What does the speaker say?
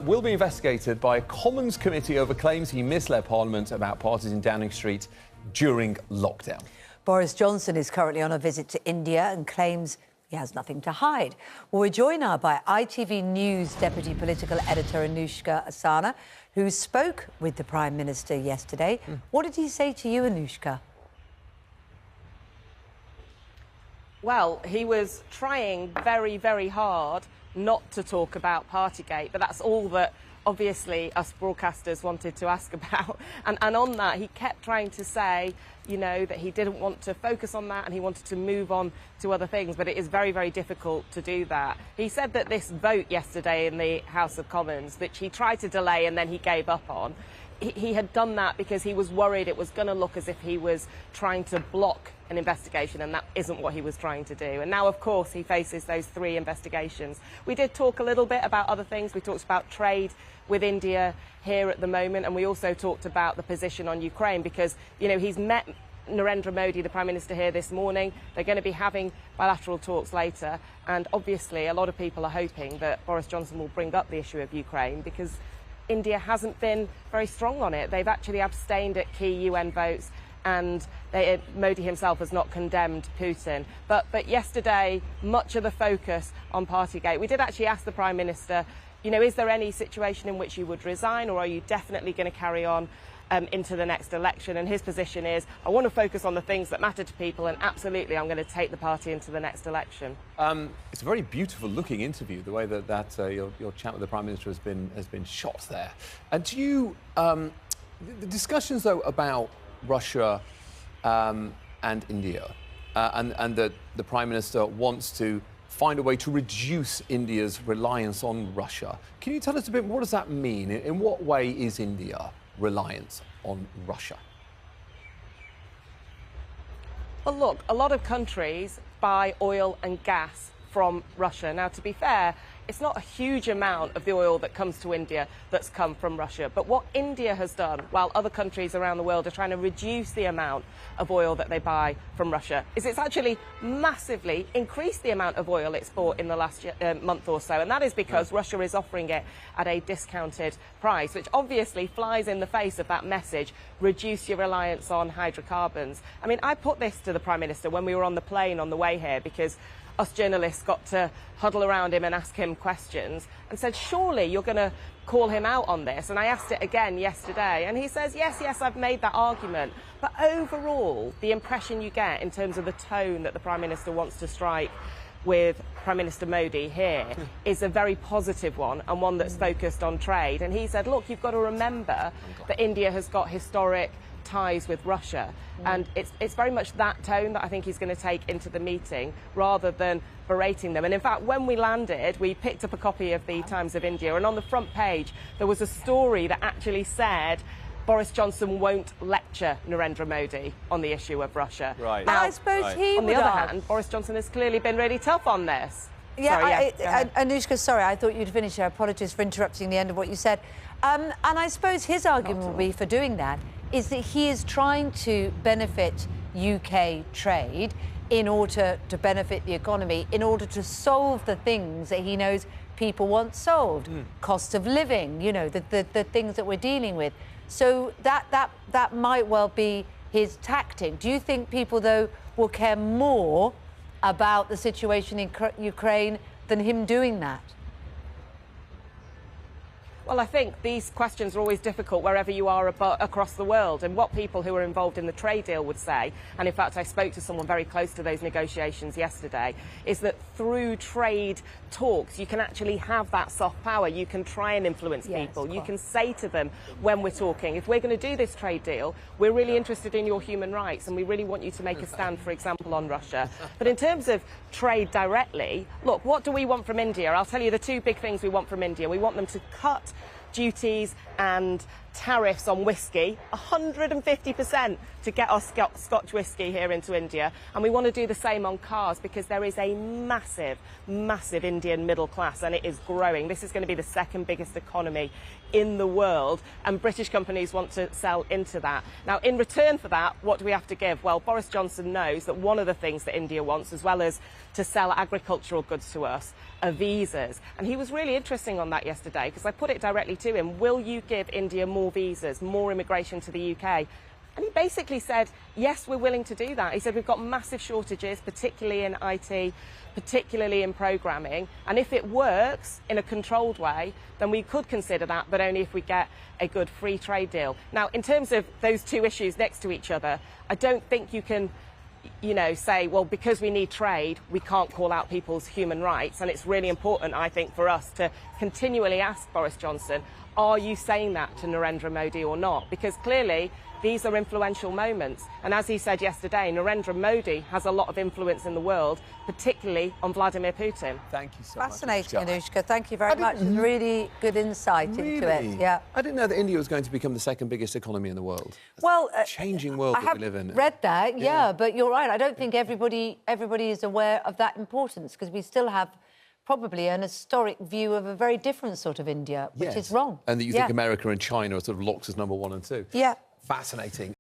will be investigated by a Commons committee over claims he misled Parliament about parties in Downing Street during lockdown. Boris Johnson is currently on a visit to India and claims he has nothing to hide. Well, we're joined now by ITV News Deputy Political Editor Anushka Asana, who spoke with the Prime Minister yesterday. What did he say to you, Anushka? Well, he was trying very, very hard not to talk about Partygate, but that's all that obviously us broadcasters wanted to ask about. And on that, he kept trying to say, you know, that he didn't want to focus on that and he wanted to move on to other things, but it is very, very difficult to do that. He said that this vote yesterday in the House of Commons, which he tried to delay and then he gave up on, he had done that because he was worried it was going to look as if he was trying to block an investigation, and that isn't what he was trying to do. And now, of course, he faces those 3 investigations. We did talk a little bit about other things. We talked about trade with India here at the moment, and we also talked about the position on Ukraine because, you know, he's met Narendra Modi, the Prime Minister, here this morning. They're going to be having bilateral talks later, and obviously a lot of people are hoping that Boris Johnson will bring up the issue of Ukraine because India hasn't been very strong on it. They've actually abstained at key UN votes, and Modi himself has not condemned Putin. But yesterday, much of the focus on Partygate. We did actually ask the Prime Minister, you know, is there any situation in which you would resign, or are you definitely going to carry on into the next election? And his position is, I want to focus on the things that matter to people, and absolutely I'm going to take the party into the next election. It's a very beautiful looking interview, the way that your chat with the Prime Minister has been shot there. And do you, the discussions though about Russia and India, and that the Prime Minister wants to find a way to reduce India's reliance on Russia. Can you tell us a bit, what does that mean? In what way is India reliant on Russia? Well, look, a lot of countries buy oil and gas from Russia. Now, to be fair, it's not a huge amount of the oil that comes to India that's come from Russia. But what India has done, while other countries around the world are trying to reduce the amount of oil that they buy from Russia, is it's actually massively increased the amount of oil it's bought in the last month or so. And that is because Russia is offering it at a discounted price, which obviously flies in the face of that message, reduce your reliance on hydrocarbons. I mean, I put this to the Prime Minister when we were on the plane on the way here, because us journalists got to huddle around him and ask him questions, and said, surely you're going to call him out on this? And I asked it again yesterday, and he says, yes, I've made that argument. But overall, the impression you get in terms of the tone that the Prime Minister wants to strike with Prime Minister Modi here is a very positive one, and one that's focused on trade. And he said, look, you've got to remember that India has got historic ties with Russia, and it's very much that tone that I think he's going to take into the meeting rather than berating them. And in fact, when we landed, we picked up a copy of the Times of India, and on the front page there was a story that actually said Boris Johnson won't lecture Narendra Modi on the issue of Russia. Right. Now, I suppose he on the other hand, Boris Johnson has clearly been really tough on this. Yeah, Anushka, sorry, I thought you'd finish. Apologies for interrupting the end of what you said. And I suppose his argument will be for doing that is that he is trying to benefit UK trade in order to benefit the economy, in order to solve the things that he knows people want solved. Cost of living, you know, the things that we're dealing with. So that might well be his tactic. Do you think people, though, will care more about the situation in Ukraine than him doing that? Well, I think these questions are always difficult wherever you are across the world. And what people who are involved in the trade deal would say, and in fact I spoke to someone very close to those negotiations yesterday, is that through trade talks you can actually have that soft power. You can try and influence people. You can say to them when we're talking, if we're going to do this trade deal, we're really interested in your human rights and we really want you to make a stand, for example, on Russia. But in terms of trade directly, look, what do we want from India? I'll tell you the 2 big things we want from India. We want them to cut duties and tariffs on whiskey, 150% to get our Scotch whisky here into India. And we want to do the same on cars because there is a massive, massive Indian middle class and it is growing. This is going to be the second biggest economy in the world and British companies want to sell into that. Now, in return for that, what do we have to give? Well, Boris Johnson knows that one of the things that India wants, as well as to sell agricultural goods to us, are visas. And he was really interesting on that yesterday because I put it directly to him, will you give India more visas, more immigration to the UK? And he basically said, yes, we're willing to do that. He said, we've got massive shortages, particularly in IT, particularly in programming. And if it works in a controlled way, then we could consider that, but only if we get a good free trade deal. Now, in terms of those two issues next to each other, I don't think you can, you know, say, well, because we need trade, we can't call out people's human rights. And it's really important, I think, for us to continually ask Boris Johnson, are you saying that to Narendra Modi or not? Because clearly, these are influential moments. And as he said yesterday, Narendra Modi has a lot of influence in the world, particularly on Vladimir Putin. Thank you so much. Fascinating, Anushka. Thank you very much. Really good insight into it. Yeah. I didn't know that India was going to become the second biggest economy in the world. That's well, a changing world that we live in. I have read that, yeah, but you're right. I don't think everybody is aware of that importance because we still have probably an historic view of a very different sort of India, which is wrong. And that you think America and China are sort of locked as number 1 and 2. Yeah. Fascinating.